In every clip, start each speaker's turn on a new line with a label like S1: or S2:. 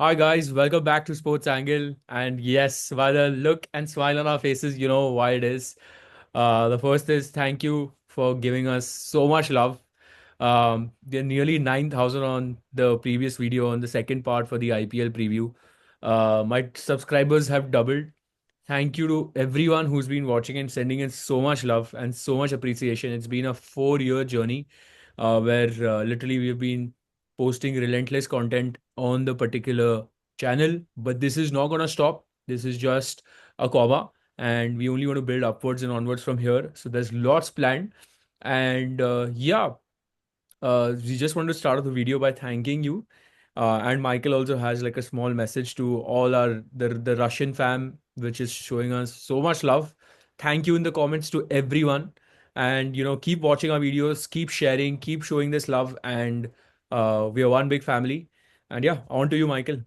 S1: Hi guys, welcome back to Sports Angle. And yes, by the look and smile on our faces, you know why it is. The first is thank you for giving us so much love. There are nearly 9,000 on the previous video on the second part for the IPL preview. My subscribers have doubled. Thank you to everyone who's been watching and sending in so much love and so much appreciation. It's been a 4 year journey where literally we've been posting relentless content on the particular channel. But this is not going to stop. This is just a comma, and we only want to build upwards and onwards from here. So there's lots planned. And we just want to start off the video by thanking you. And Michael also has like a small message to all the Russian fam, which is showing us so much love. Thank you in the comments to everyone, and keep watching our videos, keep sharing, keep showing this love, and we are one big family. And yeah, on to you, Michael.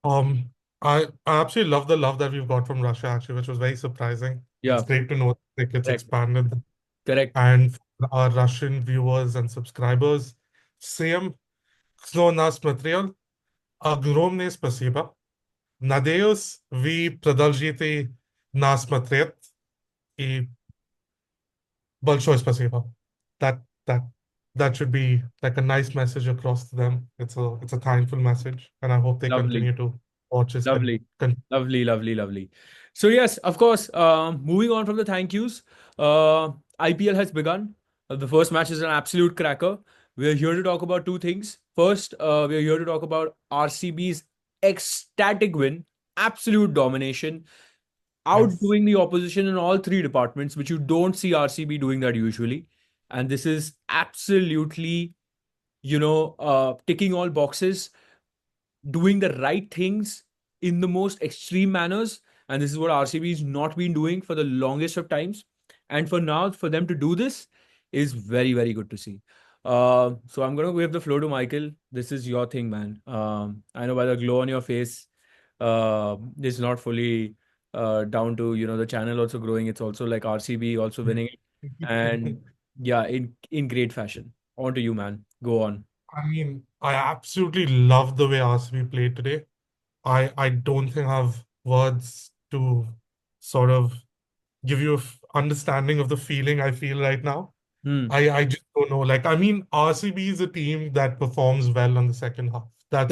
S2: Um, I absolutely love the love that we've got from Russia, actually, which was very surprising. It's
S1: Yeah,
S2: great to know that it's
S1: correct,
S2: expanded.
S1: correct.
S2: And for our Russian viewers and subscribers, всем кто нас смотрел, огромное спасибо. Надеюсь, вы продолжите нас смотреть, и большое спасибо. That that that should be like a nice message across to them. It's a thankful message, and I hope they
S1: Lovely.
S2: continue to watch us
S1: Lovely. Lovely, lovely, lovely. So yes, of course, moving on from the thank yous, IPL has begun. The first match is an absolute cracker. We're here to talk about two things. First, we're here to talk about RCB's ecstatic win, absolute domination,
S2: Yes.
S1: outdoing the opposition in all three departments, which you don't see RCB doing that usually. And this is absolutely, ticking all boxes, doing the right things in the most extreme manners. And this is what RCB has not been doing for the longest of times. And for now, for them to do this is very, very good to see. So I'm going to give the floor to Michael. This is your thing, man. I know by the glow on your face, it's not fully down to, the channel also growing. It's also like RCB also winning it. And yeah, in great fashion. On to you, man. Go on.
S2: I mean, I absolutely love the way RCB played today. I don't think I have words to sort of give you a understanding of the feeling I feel right now.
S1: Hmm.
S2: I just don't know. Like, I mean, RCB is a team that performs well on the second half.
S1: Correct.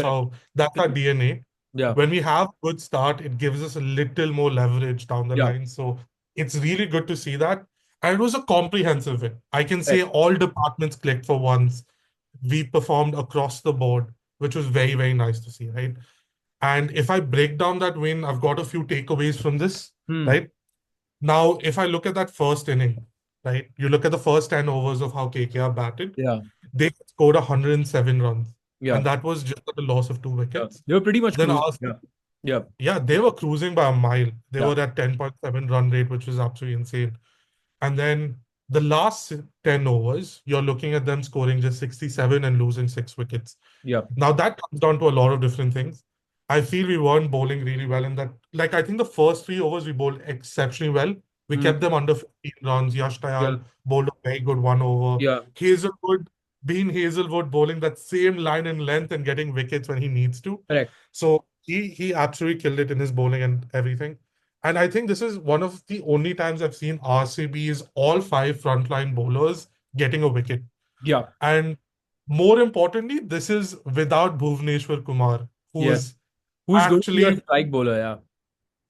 S2: That's our DNA.
S1: Yeah.
S2: When we have good start, it gives us a little more leverage down the
S1: Yeah.
S2: line. So it's really good to see that. And it was a comprehensive win. I can say
S1: Correct.
S2: all departments clicked for once. We performed across the board, which was very, very nice to see, right? And if I break down that win, I've got a few takeaways from this,
S1: Hmm.
S2: right? Now, if I look at that first inning, right, you look at the first 10 overs of how KKR batted,
S1: Yeah.
S2: they scored 107 runs.
S1: Yeah.
S2: And that was just at the loss of two
S1: Yeah.
S2: wickets.
S1: They were pretty much
S2: Then
S1: cruising.
S2: RCB,
S1: Yeah. Yeah.
S2: yeah, they were cruising by a mile. They
S1: Yeah.
S2: were at 10.7 run rate, which was absolutely insane. And then the last 10 overs, you're looking at them scoring just 67 and losing six wickets.
S1: Yeah.
S2: Now that comes down to a lot of different things. I feel we weren't bowling really well in that. Like I think the first three overs we bowled exceptionally well. We
S1: Hmm.
S2: kept them under 15 runs. Yash
S1: Yeah.
S2: Dayal bowled a very good one over.
S1: Yeah.
S2: Hazelwood, being Hazelwood, bowling that same line and length and getting wickets when he needs to.
S1: Correct.
S2: So he absolutely killed it in his bowling and everything. And I think this is one of the only times I've seen RCB's all five frontline bowlers getting a wicket.
S1: Yeah.
S2: And more importantly, this is without Bhuvneshwar Kumar, who
S1: Yes.
S2: is
S1: Who's going to be a
S2: actually
S1: strike bowler? Yeah.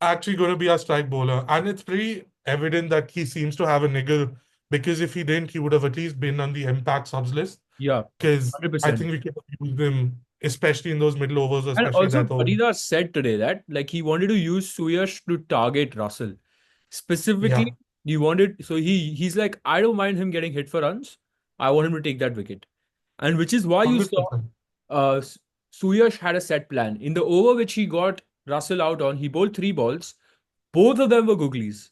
S2: actually going to be a strike bowler. And it's pretty evident that he seems to have a niggle because if he didn't, he would have at least been on the impact subs list.
S1: Yeah.
S2: Because I
S1: 100%.
S2: think we could have used him, especially in those middle overs,
S1: And
S2: especially
S1: also,
S2: that over.
S1: Patidar said today that like he wanted to use Suyash to target Russell.
S2: Yeah,
S1: Specifically, he wanted, so he's like, I don't mind him getting hit for runs. I want him to take that wicket. And which is why you saw
S2: 100%.
S1: uh, Suyash had a set plan. In the over which he got Russell out on, he bowled three balls. Both of them were googlies.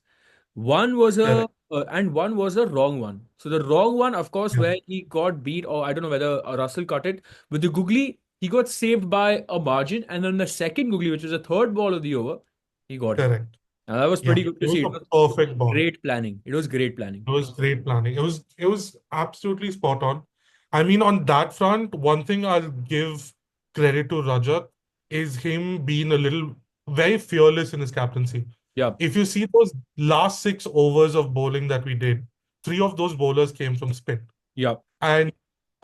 S1: One was a
S2: Correct.
S1: and one was a wrong one. So the wrong one, of course,
S2: Yeah,
S1: where he got beat, or I don't know whether Russell cut it. With the googly, he got saved by a margin, and then the second googly, which was the third ball of the over, he got it.
S2: correct.
S1: And that was
S2: Yeah,
S1: pretty good
S2: it
S1: to
S2: was
S1: see.
S2: a
S1: It was
S2: perfect ball.
S1: great planning. It was great planning.
S2: It was great planning. It was absolutely spot on. I mean, on that front, one thing I'll give credit to Rajat is him being a little very fearless in his captaincy.
S1: Yeah.
S2: If you see those last 6 overs of bowling that we did, three of those bowlers came from spin.
S1: Yeah.
S2: And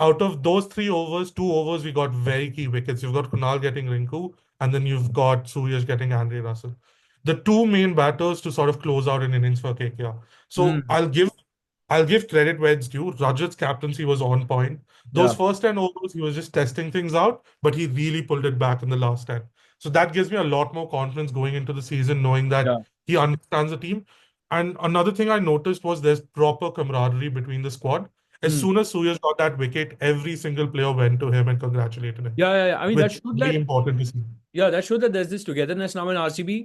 S2: out of those 3 overs, 2 overs, we got very key wickets. You've got Kunal getting Rinku, and then you've got Suyash getting Andre Russell. The two main batters to sort of close out an innings for KKR. So
S1: Hmm.
S2: I'll give credit where it's due. Rajat's captaincy was on point. Those
S1: Yeah.
S2: first 10 overs, he was just testing things out, but he really pulled it back in the last 10. So that gives me a lot more confidence going into the season, knowing that
S1: Yeah.
S2: he understands the team. And another thing I noticed was there's proper camaraderie between the squad. As
S1: Hmm.
S2: soon as Suyash got that wicket, every single player went to him and congratulated him,
S1: Yeah, yeah, yeah. I mean,
S2: which
S1: that
S2: is
S1: showed
S2: very
S1: that.
S2: important to see.
S1: Yeah, that showed that there's this togetherness now in RCB.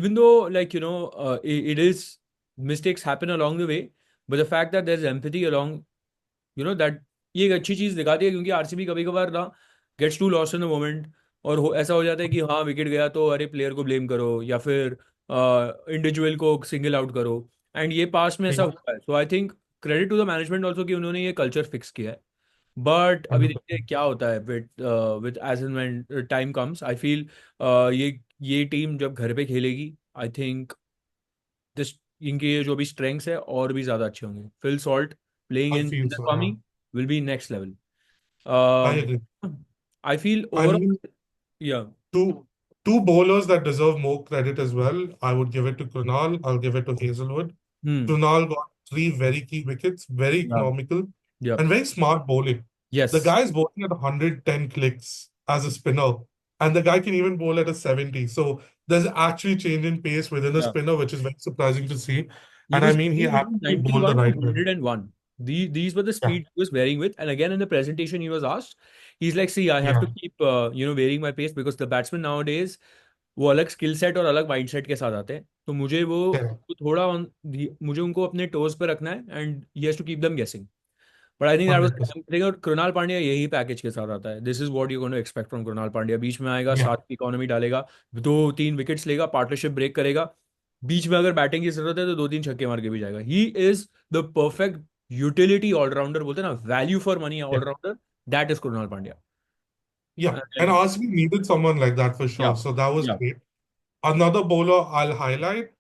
S1: Even though, like, it is mistakes happen along the way, but the fact that there's empathy along, that ये एक अच्छी चीज दिखाती है, क्योंकि RCB कभी कभार ना gets to lost in the moment, और ऐसा हो जाता है कि हाँ विकेट गया तो अरे प्लेयर को ब्लेम करो या फिर इंडिविजुअल को सिंगल आउट करो, एंड ये पास्ट में ऐसा
S2: Yeah,
S1: हुआ है, so I think credit to the management also कि उन्होंने ये कल्चर फिक्स किया है। बट अभी देखते
S2: 100%.
S1: हैं क्या होता है with age and when time comes, I feel ये टीम जब घर पे खेलेगी, आई थिंक दिस इनके ये जो भी स्ट्रेंथ्स है और भी ज्यादा अच्छे होंगे। Phil Salt playing
S2: I
S1: in
S2: feel so, yeah.
S1: Swami will be next level.
S2: I agree.
S1: I feel
S2: I mean,
S1: overall. या।
S2: two two bowlers that deserve more credit as well. I would give it to Kunal. I'll give it to Hazelwood.
S1: Hmm.
S2: Kunal got three very key wickets, very
S1: या।
S2: economical,
S1: या।
S2: and very smart bowling.
S1: Yes.
S2: The guy is bowling at 110 clicks as a spinner, and the guy can even bowl at a 70. So there's actually change in pace within a
S1: या।
S2: spinner, which is very surprising to see.
S1: He
S2: And I
S1: was
S2: mean, he
S1: varying between
S2: actually bowled the
S1: 91 to
S2: right way.
S1: 101. These were the
S2: Yeah,
S1: speed he was varying with. And again, in the presentation, he was asked, he's like, see, I have to
S2: yeah,
S1: keep, varying my pace because the batsmen nowadays, वो अलग skill set और अलग mind set के साथ आते हैं, तो मुझे
S2: yeah,
S1: थोड़ा मुझे उनको अपने टोज पे रखना है, and he has to keep them guessing. But I think that
S2: 100%.
S1: Was, और कृणाल पांड्या यही पैकेज के साथ आता है। This is what you going to expect from Krunal Pandya. बीच में आएगा,
S2: Yeah,
S1: साथ की इकोनॉमी डालेगा, 2-3 विकेट्स लेगा, पार्टनरशिप ब्रेक करेगा, बीच में अगर बैटिंग की जरूरत है तो 2-3 छक्के मार के भी जाएगा। He is the perfect utility allrounder, बोलते हैं ना, value for money
S2: yeah,
S1: allrounder, that is Krunal Pandya.
S2: yeah. And
S1: and
S2: RCB needed someone like that for
S1: या।
S2: sure. So that was
S1: या।
S2: great. Another bowler I'll highlight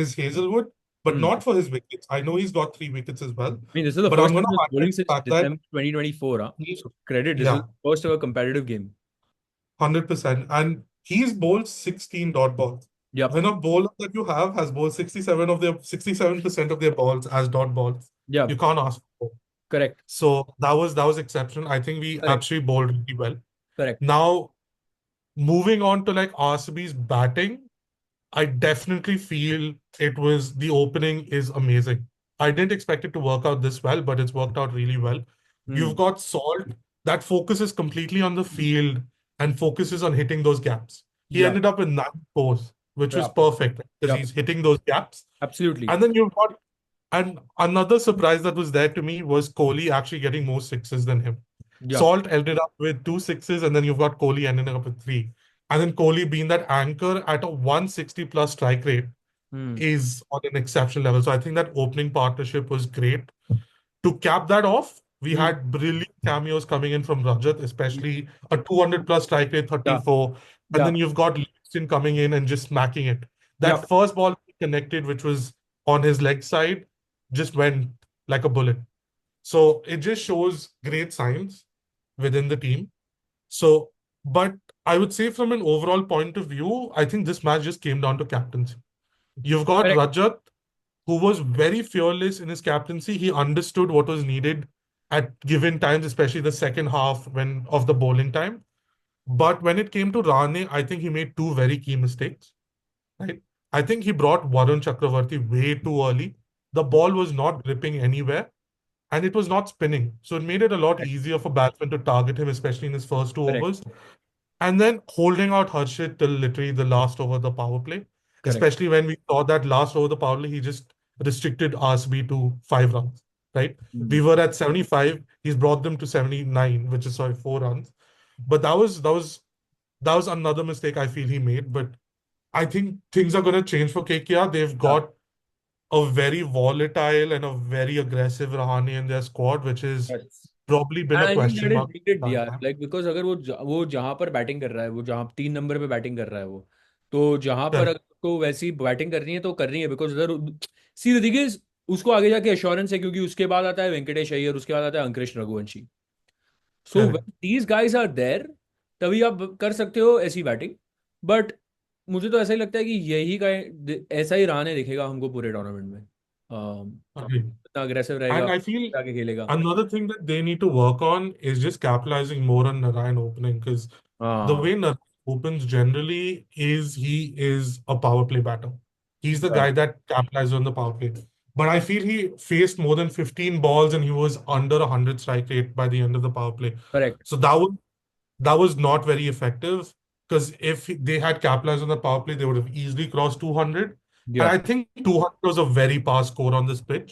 S2: is Hazelwood, but
S1: Hmm.
S2: not for his wickets. I know he's got 3 wickets as well,
S1: I mean, this is the
S2: but I'm
S1: first
S2: going
S1: time
S2: to
S1: he's
S2: highlight
S1: bowling
S2: the
S1: since
S2: fact that
S1: December 2024. Huh?
S2: he,
S1: So credit, this is
S2: yeah,
S1: the first ever competitive game.
S2: 100%. And he's bowled 16 dot balls.
S1: Yep.
S2: When a bowler that you have has bowled 67% of their balls as dot balls,
S1: Yeah.
S2: you can't ask for more.
S1: Correct.
S2: So that was exceptional. I think we
S1: Correct.
S2: actually bowled really well.
S1: Correct.
S2: Now, moving on to like RCB's batting, I definitely feel it was the opening is amazing. I didn't expect it to work out this well, but it's worked out really well.
S1: Hmm.
S2: You've got Salt that focuses completely on the field and focuses on hitting those gaps. He
S1: Yeah.
S2: ended up with 9 scores, which was
S1: Yeah.
S2: perfect because
S1: Yeah.
S2: he's hitting those gaps.
S1: Absolutely.
S2: And then you've got, and another surprise that was there to me was Kohli actually getting more sixes than him.
S1: Yeah.
S2: Salt ended up with 2 sixes, and then you've got Kohli ending up with three. And then Kohli being that anchor at a 160 plus strike rate
S1: Hmm.
S2: is on an exceptional level. So I think that opening partnership was great. To cap that off, we
S1: Hmm.
S2: had brilliant cameos coming in from Rajat, especially a 200 plus strike rate,
S1: Yeah.
S2: 34. And
S1: Yeah.
S2: then you've got Livingston coming in and just smacking it. That
S1: Yeah.
S2: first ball he connected, which was on his leg side, just went like a bullet. So it just shows great signs within the team. So, but I would say from an overall point of view, I think this match just came down to captaincy. You've got
S1: Correct.
S2: Rajat, who was very fearless in his captaincy. He understood what was needed at given times, especially the second half when of the bowling time. But when it came to Rane, I think he made two very key mistakes. Right? I think he brought Varun Chakravarti way too early. The ball was not gripping anywhere and it was not spinning. So it made it a lot
S1: Correct.
S2: easier for batsmen to target him, especially in his first two
S1: Correct.
S2: overs. And then holding out Harshit till literally the last over of the power play,
S1: Correct.
S2: especially when we saw that last over the power play, he just restricted RSB to 5 runs, right? We
S1: Hmm.
S2: were at 75, he's brought them to 79, which is sorry, 4 runs. But that was another mistake I feel he made. But I think things are gonna change for KKR. They've
S1: Yeah.
S2: got a very volatile and a very aggressive Rahane in their squad, which is
S1: Yes.
S2: probably been a
S1: I think that
S2: question
S1: is
S2: mark
S1: needed
S2: that
S1: यार,
S2: time.
S1: Like because अगर वो जहां पर batting कर रहा है, वो जहां 3 नंबर पे बैटिंग कर रहा है वो, तो जहां पर
S2: Correct,
S1: अगर उसको वैसी बैटिंग करनी है तो करनी है, बिकॉज उधर सी द थिंग इज उसको आगे जाके एश्योरेंस है, क्योंकि उसके बाद आता है वेंकटेश अय्यर, उसके बाद आता है Angkrish Raghuvanshi. So
S2: correct.
S1: When these guys are there, तभी आप कर सकते हो ऐसी बैटिंग। बट मुझे तो ऐसा ही लगता है कि यही का ऐसा ही रहाने दिखेगा हमको पूरे टूर्नामेंट में।
S2: Agreed.
S1: इतना अग्रेसिव रहेगा,
S2: And I feel
S1: आगे खेलेगा।
S2: another thing that they need to work on is just capitalizing more on Narayan opening, because the
S1: हाँ
S2: way Narayan opens generally is he is a power play batter. He's the guy that capitalizes on the power play. But I feel he faced more than 15 balls and he was under 100 strike rate by the end of the power play.
S1: Correct.
S2: So that was not very effective, because if they had capitalized on the power play, they would have easily crossed 200. And
S1: या
S2: I think 200 was a very fast score on this pitch.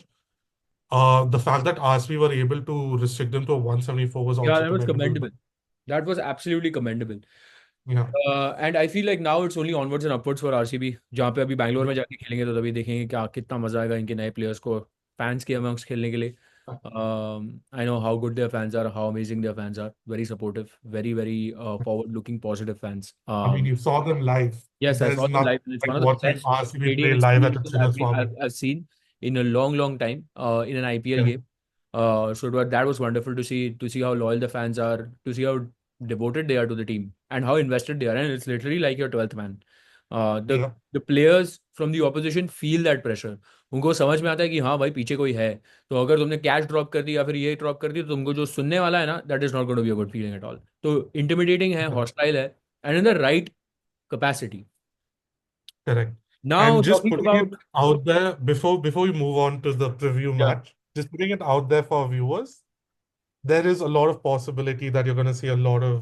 S2: The fact that RCB were able to restrict them to a 174 was
S1: Yeah,
S2: also
S1: that was
S2: commendable.
S1: commendable. That was absolutely commendable.
S2: Yeah,
S1: and I feel like now it's only onwards and upwards for RCB, जहाँ पे अभी Bangalore
S2: yeah,
S1: में जाके खेलेंगे तो तभी देखेंगे क्या कितना मजा आएगा इनके नए प्लेयर्स को फैंस के अमंग्स खेलने के लिए। I know how good their fans are, how amazing their fans are, very supportive, very very forward looking positive fans.
S2: I mean, you saw them live.
S1: Yes, I
S2: There's
S1: saw them
S2: nothing
S1: live, and it's
S2: like
S1: one of the
S2: watching
S1: best
S2: RCB play
S1: stadium
S2: live at a
S1: experiences
S2: Chinnaswamy.
S1: I've seen in a long, long time in an IPL
S2: Yeah,
S1: game. That was wonderful to see how loyal the fans are, to see how devoted they are to the team, and how invested they are. And it's literally like your 12th man. Uh, the
S2: yeah,
S1: the players from the opposition feel that pressure. उनको समझ में आता है कि हाँ भाई पीछे कोई है, तो अगर तुमने कैच ड्रॉप कर दी या फिर ये ड्रॉप कर दी तो तुमको जो सुनने वाला है ना, that is not going to be a good feeling at all. तो इंटिमिडेटिंग है,
S2: yeah,
S1: हॉस्टाइल है, and in the right capacity.
S2: correct.
S1: Now
S2: And just
S1: talking
S2: putting it
S1: about,
S2: out there before we move on to the preview
S1: yeah,
S2: match, just putting it out there for viewers, there is a lot of possibility that you're going to see a lot of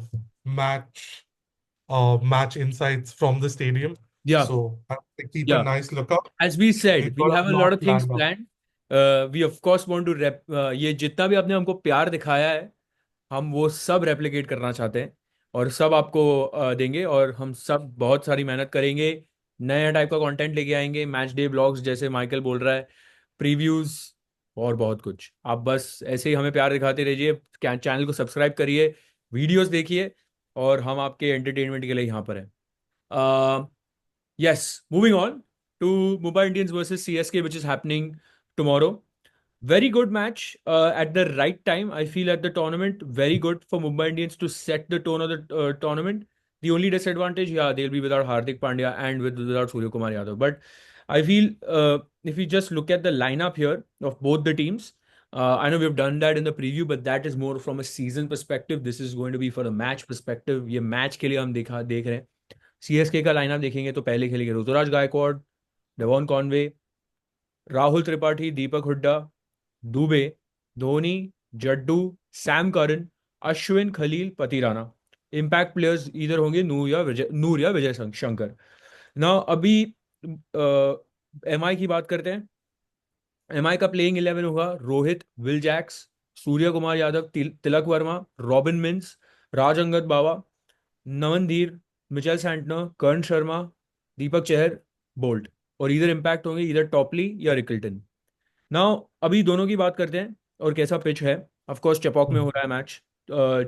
S2: match insights from the stadium.
S1: yeah,
S2: So I would keep a
S1: yeah.
S2: nice lookout.
S1: As we
S2: We've
S1: said, we
S2: got
S1: have
S2: a
S1: a lot
S2: lot
S1: of things
S2: planned up.
S1: planned. We of course want to ये जितना भी आपने हमको प्यार दिखाया है, हम वो सब रेप्लिकेट करना चाहते हैं और सब आपको देंगे, और हम सब बहुत सारी मेहनत करेंगे, नया टाइप का कंटेंट लेके आएंगे, मैच डे ब्लॉग्स जैसे माइकल बोल रहा है, प्रीव्यूज और बहुत कुछ। आप बस ऐसे ही हमें प्यार दिखाते रहिए, चैनल को सब्सक्राइब करिए, वीडियोस देखिए, और हम आपके एंटरटेनमेंट के लिए यहाँ पर हैं। Yes, moving on to Mumbai Indians versus CSK, which is happening tomorrow. Very good match at the right time, I feel, at the tournament. Very good for Mumbai Indians to set the tone of the tournament. The only disadvantage, yeah, they'll be without Hardik Pandya and without Surya Kumar Yadav. But I feel if we just look at the lineup here of both the teams, I know we've done that in the preview, but that is more from a season perspective. This is going to be for a match perspective. ये match के लिए हम देख रहे हैं। CSK का lineup देखेंगे तो पहले खेलेंगे Ruturaj Gaikwad, Devon Conway, Rahul Tripathi, Deepak Hooda, Dube, Dhoni, Jaddu, Sam Curran, Ashwin, Khaleel, Pathirana. Impact players इधर होंगे नूर या विजय शंकर। ना अभी एमआई की बात करते हैं। एमआई का प्लेइंग 11 होगा Rohit, Will Jacks, Surya Kumar Yadav, Tilak Varma, Robin Minz, Raj Angad Bawa, Naman Dhir, Mitchell Santner, Karn Sharma, Deepak Chahar, Boult. और इधर इम्पैक्ट होंगे इधर टॉपली या रिकल्टन। नाउ अभी दोनों की बात करते हैं और कैसा पिच है। ऑफ कोर्स चेपॉक में हो रहा है मैच।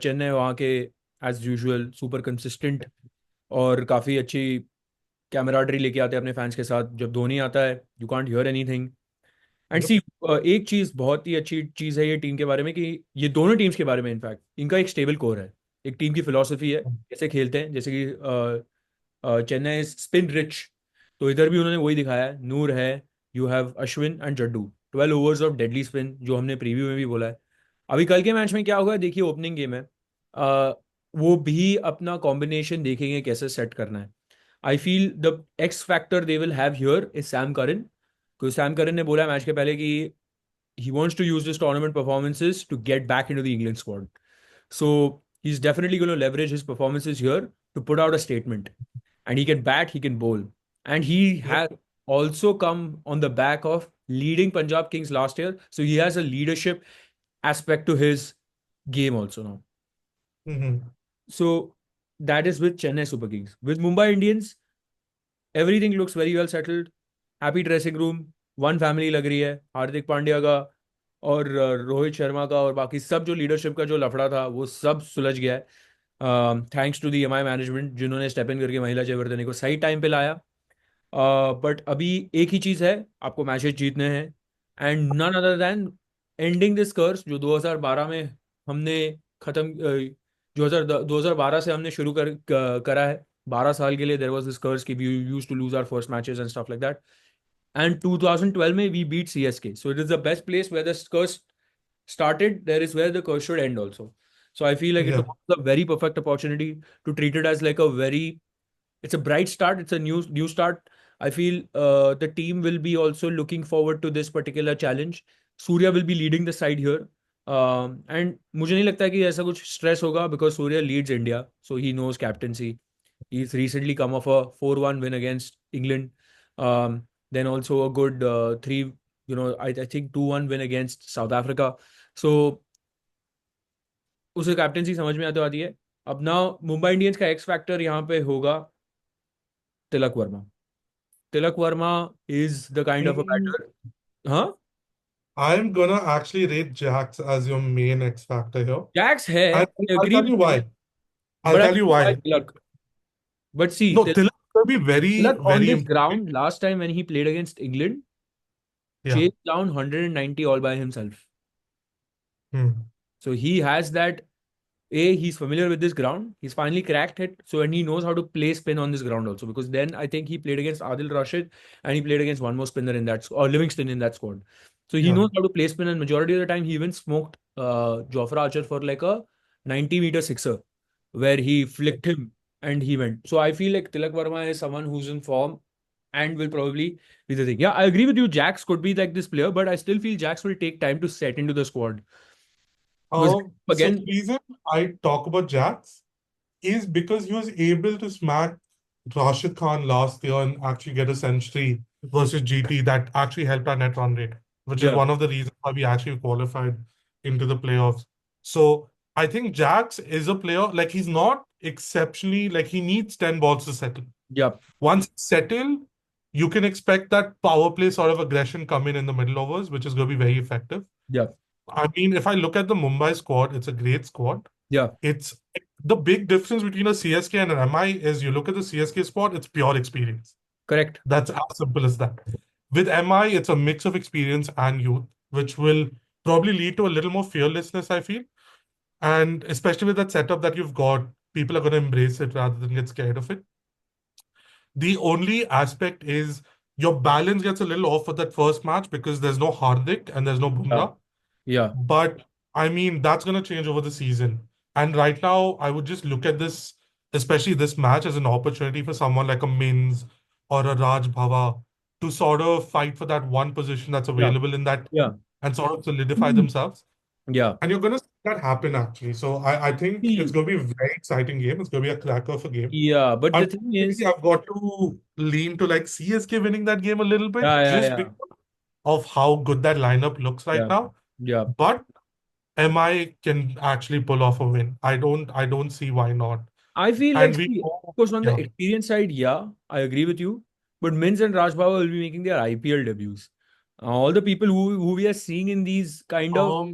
S1: चेन्नई वहाँ के एज यूजुअल सुपर कंसिस्टेंट और काफ़ी अच्छी कैमराडरी लेके आते हैं अपने फैंस के साथ। जब धोनी आता है you can't hear anything. And see,
S2: Yep.
S1: एक चीज बहुत ही अच्छी चीज है ये टीम के बारे में, कि ये दोनों टीम्स के बारे में इनफैक्ट इनका एक स्टेबल कोर है, एक टीम की फिलॉसफी है, कैसे खेलते हैं। जैसे कि चेन्नई स्पिन रिच, तो इधर भी उन्होंने वही दिखाया है। नूर है, you have Ashwin and Jaddu, 12 overs of deadly spin, जो हमने प्रीव्यू में भी बोला है। अभी कल के मैच में क्या होगा देखिए, ओपनिंग गेम है, वो भी अपना कॉम्बिनेशन देखेंगे कैसे सेट करना है। I feel the x factor they will have here is Sam Curran, क्योंकि सैम करन ने बोला मैच के पहले कि he wants to use his tournament performances to get back into the England squad. So he's definitely going to leverage his performances here to put out a statement. And he can bat, he can bowl. And he
S2: Yep.
S1: has also come on the back of leading Punjab Kings last year. So he has a leadership aspect to his game also now.
S2: Mhm.
S1: So that is with Chennai Super Kings. With Mumbai Indians, everything looks very well settled. Happy dressing room. One family लग रही है हार्दिक पांड्या का। और रोहित शर्मा का और बाकी सब जो लीडरशिप का जो लफड़ा था वो सब सुलझ गया है, thanks to the MI management जिन्होंने स्टेप इन करके महिला जयवर्धने को सही टाइम पे लाया। बट अभी एक ही चीज़ है, आपको मैचेस जीतने हैं, and none other than ending this curse जो 2012 में हमने खत्म, 2012 से हमने शुरू करा है। 12 साल के लिए देयर वाज दिस कर्स कि we used to lose our first matches and stuff like that, and 2012 में we beat CSK, so it is the best place where the curse started, there is where the curse should end also. So I feel like it
S2: Yeah,
S1: was a very perfect opportunity to treat it as like a very, it's a bright start, it's a new start. I feel the team will be also looking forward to this particular challenge. Surya will be leading the side here, and मुझे नहीं लगता है कि ऐसा कुछ stress होगा because Surya leads India, so he knows captaincy. He's recently come off a 4-1 win against England. Then also a good three, I think 2-1 win against South Africa. So उसे captaincy समझ में आती आती है। अब ना मुंबई इंडियंस का एक्स फैक्टर यहाँ पे होगा Tilak Varma. Tilak Varma is the kind of a batter. हाँ,
S2: I'm gonna actually rate Jax as your main X factor here.
S1: Jacks है,
S2: And
S1: I
S2: I'll
S1: agree
S2: tell
S1: with
S2: you
S1: you,
S2: why. I'll
S1: but I
S2: tell you
S1: think
S2: why.
S1: Tilak, but see
S2: No, Tilak will be very,
S1: Tilak on
S2: very
S1: this
S2: important.
S1: Ground last time when he played against England
S2: Yeah.
S1: chased down 190 all by himself.
S2: Hmm.
S1: So he has that. He's familiar with this ground. He's finally cracked it. So, and he knows how to play spin on this ground also. Because then I think he played against Adil Rashid and he played against one more spinner in that, or Livingston in that squad. So he
S2: Yeah.
S1: knows how to play spin, and majority of the time he even smoked Jofra Archer for like a 90-meter sixer where he flicked him and he went. So I feel like Tilak Verma is someone who's in form and will probably be the thing. Yeah, I agree with you. Jax could be like this player, but I still feel Jax will take time to set into the squad. Because
S2: So the
S1: again,
S2: reason I talk about Jax is because he was able to smack Rashid Khan last year and actually get a century versus GT that actually helped our net run rate, which is
S1: yeah,
S2: one of the reasons why we actually qualified into the playoffs. So I think Jax is a player, like he's not exceptionally, like he needs 10 balls to settle.
S1: yeah,
S2: Once settled, you can expect that power play sort of aggression come in the middle overs, which is going to be very effective.
S1: yeah,
S2: I mean, if I look at the Mumbai squad, it's a great squad.
S1: yeah,
S2: It's the big difference between a CSK and an MI is you look at the CSK squad, it's pure experience.
S1: correct.
S2: That's as simple as that. With MI, it's a mix of experience and youth, which will probably lead to a little more fearlessness, I feel. And especially with that setup that you've got, people are going to embrace it rather than get scared of it. The only aspect is your balance gets a little off for that first match because there's no Hardik and there's no
S1: Yeah,
S2: Bumrah.
S1: yeah,
S2: But I mean, that's going to change over the season. And right now, I would just look at this, especially this match, as an opportunity for someone like a Mins or a Raj Bhava to sort of fight for that one position that's
S1: yeah,
S2: available in that
S1: yeah,
S2: team and sort of solidify
S1: Mhm.
S2: themselves.
S1: yeah.
S2: And you're going to see that happen actually. So I think it's
S1: See,
S2: going to be a very exciting game. It's going to be a cracker of a game.
S1: yeah, but the thing
S2: Unfortunately,
S1: is,
S2: I've got to lean to like CSK winning that game a little bit
S1: yeah, yeah,
S2: just
S1: yeah,
S2: because of how good that lineup looks right
S1: yeah,
S2: now.
S1: yeah.
S2: But MI can actually pull off a win. I don't see why not.
S1: I feel like,
S2: And we
S1: see, of
S2: know,
S1: course, on the
S2: yeah.
S1: experience side, yeah, I agree with you. But Mins and Raj Bhava will be making their IPL debuts. All the people who we are seeing in these kind of
S2: Um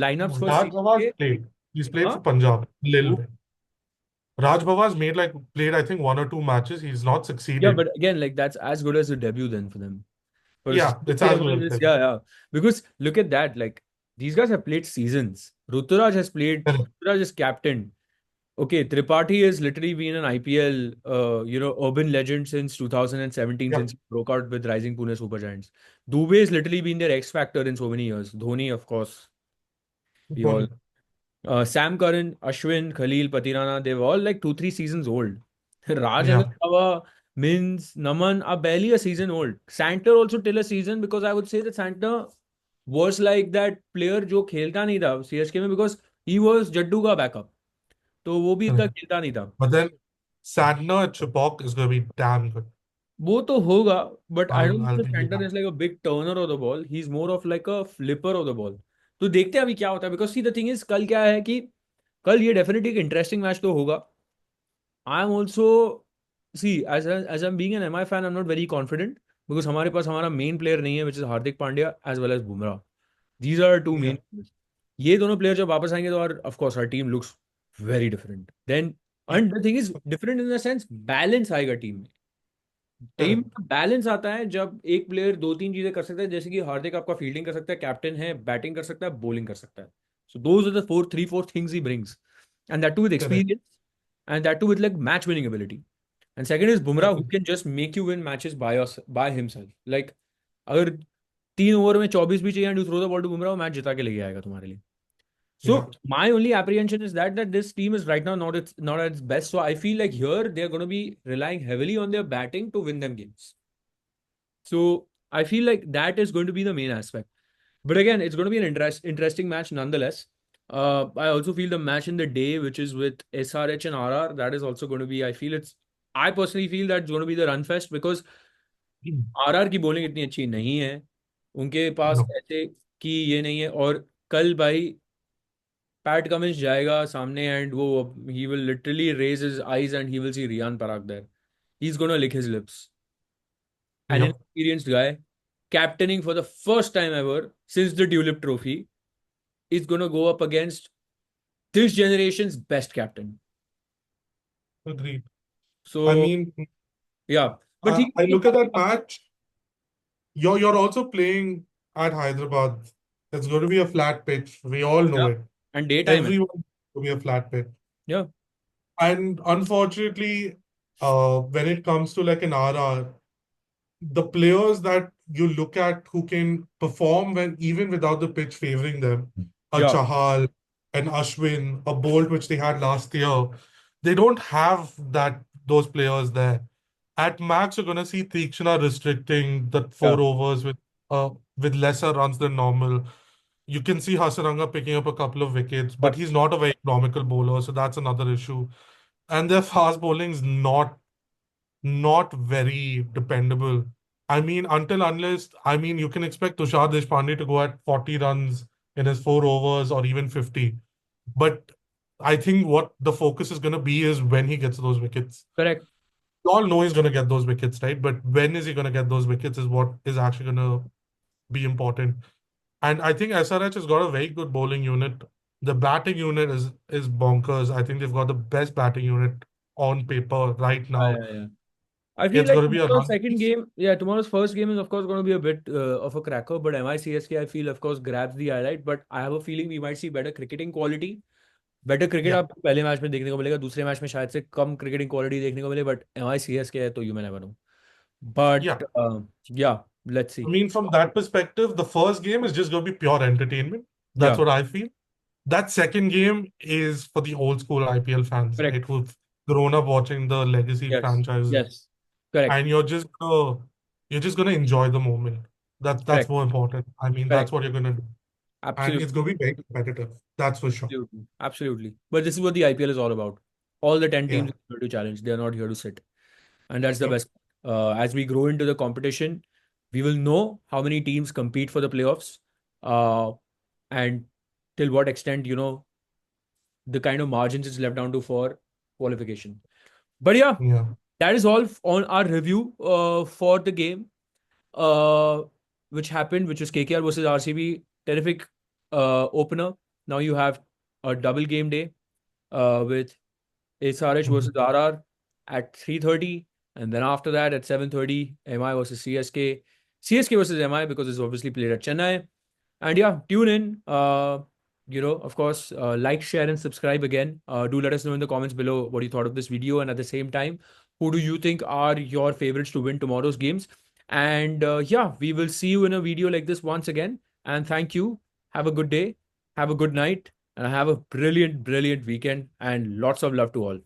S1: lineups for
S2: Raj Bhavar's
S1: CSK,
S2: played. He's played
S1: huh?
S2: for Punjab a little
S1: Who-
S2: bit. Raj Bhavar's made like played I think 1 or 2 matches. He's not
S1: Yeah,
S2: succeeded.
S1: but again, like that's as good as a debut then for them. For
S2: Yeah, it's
S1: CSK
S2: as
S1: and all
S2: good as
S1: this,
S2: that.
S1: yeah, yeah. Because look at that, like these guys have played seasons. Ruturaj has played. Ruturaj is captain. Okay, Tripathi has literally been an IPL, urban legend since 2017,
S2: Yeah,
S1: since he broke out with Rising Pune Super Giants. Dubey has literally been their X factor in so many years. Dhoni, of course, we all.
S2: Dhoni.
S1: Sam Curran, Ashwin, Khalil, Patirana, they were all like 2, 3 seasons old. Raj and
S2: Yeah.
S1: Rava, Mins, Naman are barely a season old. Santner also till a season because I would say that Santner was like that player जो खेलता नहीं था CSK में because he was Jaddu का backup, तो वो भी इतना
S2: Correct.
S1: खेलता नहीं था।
S2: But then Sadner at Chibok is going to be damn good.
S1: वो तो होगा, but I don't
S2: I'll
S1: think
S2: give you
S1: centre
S2: that.
S1: Is like a big Turner of the ball, he is more of like a flipper of the ball. तो देखते हैं अभी क्या होता है, because see the thing is कल क्या है कि कल ये डेफिनेटली एक इंटरेस्टिंग मैच तो होगा। I am also, see as I am being an MI fan, I am not very confident because हमारे पास हमारा मेन प्लेयर नहीं है which is Hardik Pandya as well as Bumrah. These are two
S2: Yeah.
S1: main players. ये दोनों player जब वापस आएंगे तो और ऑफ कोर्स हर team looks very different than
S2: Yeah.
S1: And the thing is different in the sense balance आएगा टीम में टीम
S2: Correct.
S1: का बैलेंस आता है जब एक प्लेयर दो तीन चीजें कर सकता है जैसे कि हार्दिक आपका फील्डिंग कर सकता है कैप्टन है बैटिंग कर सकता है बॉलिंग कर सकता है so those are the four three four things he brings and that too with
S2: Correct.
S1: Experience and that too with like match winning ability and second is Bumrah who
S2: Correct.
S1: Can just make you win matches by himself like अगर 3 over में 24 भी चाहिए and you throw the ball to Bumrah match जिता के लेके आएगा तुम्हारे लिए. So
S2: Yeah.
S1: my only apprehension is that this team is right now not at its best. So I feel like here they're going to be relying heavily on their batting to win them games. So I feel like that is going to be the main aspect. But again, it's going to be an interesting match nonetheless. I also feel the match in the day, which is with SRH and RR, that is also going to be. I personally feel that's going to be the run fest because RR की bowling इतनी अच्छी नहीं है. उनके पास
S2: No.
S1: ऐसे कि ये नहीं है और कल भाई पैट कमिंस जाएगा सामने एंड वो he will literally raise his eyes and he will see Riyan Parag there he is gonna lick his lips an
S2: Yep.
S1: inexperienced guy captaining for the first time ever since the Tulip Trophy is going to go up against this generation's best captain.
S2: Agreed. I
S1: So
S2: mean,
S1: yeah, but he
S2: I look at that match. You're also playing at Hyderabad. It's going to be a flat pitch. We all know
S1: yeah,
S2: it.
S1: and daytime.
S2: Everyone will be a flat pitch.
S1: Yeah,
S2: And unfortunately, when it comes to like an RR, the players that you look at who can perform when even without the pitch favoring them, a
S1: yeah,
S2: Chahal, an Ashwin, a Bolt, which they had last year, they don't have those players there. At max, you're gonna see Tikshana restricting the
S1: yeah,
S2: 4 overs with lesser runs than normal. You can see Hasaranga picking up a couple of wickets, but
S1: yep,
S2: he's not a very economical bowler, so that's another issue. And their fast bowling is not very dependable. I mean, you can expect Tushar Deshpande to go at 40 runs in his 4 overs or even 50. But I think what the focus is going to be is when he gets those wickets.
S1: correct.
S2: We all know he's going to get those wickets, right? But when is he going to get those wickets is what is actually going to be important. And I think SRH has got a very good bowling unit. The batting unit is bonkers. I think they've got the best batting unit on paper right
S1: Yeah,
S2: now.
S1: yeah, yeah. I feel
S2: It's
S1: like
S2: going to be a
S1: tomorrow's
S2: run.
S1: second game, yeah, tomorrow's first game is of course going to be a bit of a cracker, but MICSK I feel of course grabs the highlight, but I have a feeling we might see better cricketing quality. Better cricket
S2: Yeah.
S1: आपको पहले match में देखने को मिलेगा दूसरे match में शायद से कम क्रिकेटिंग क्वालिटी देखने को मिले बट MICSK है तो you may never know
S2: Yeah.
S1: But या let's see
S2: I mean, from that perspective, the first game is just going to be pure entertainment. That's
S1: या
S2: what I feel. That second game is for the old school IPL fans, right?
S1: Correct
S2: Who've grown up watching the legacy
S1: yes
S2: franchises.
S1: Yes correct
S2: And you're just gonna enjoy the moment. That's
S1: correct
S2: more important. I mean, that's
S1: correct
S2: what you're gonna do. And it's
S1: absolutely
S2: gonna be very competitive. That's for sure.
S1: Absolutely absolutely but this is what the IPL is all about all the 10
S2: Yeah.
S1: teams are here to challenge they are not here to sit and that's the
S2: Yep.
S1: best as we grow into the competition we will know how many teams compete for the playoffs uh, and till what extent the kind of margins it's left down to for qualification. But yeah,
S2: Yeah.
S1: that is all on our review for the game, uh, which happened, which was KKR versus RCB. Terrific opener. Now you have a double game day with SRH
S2: Mhm.
S1: versus RR at 3:30, and then after that at 7:30, MI versus CSK. CSK versus MI because it's obviously played at Chennai. And yeah, tune in. Of course, like, share, and subscribe again. Do let us know in the comments below what you thought of this video. And at the same time, who do you think are your favorites to win tomorrow's games? And yeah, we will see you in a video like this once again. And thank you. Have a good day. Have a good night. And have a brilliant, brilliant weekend. And lots of love to all.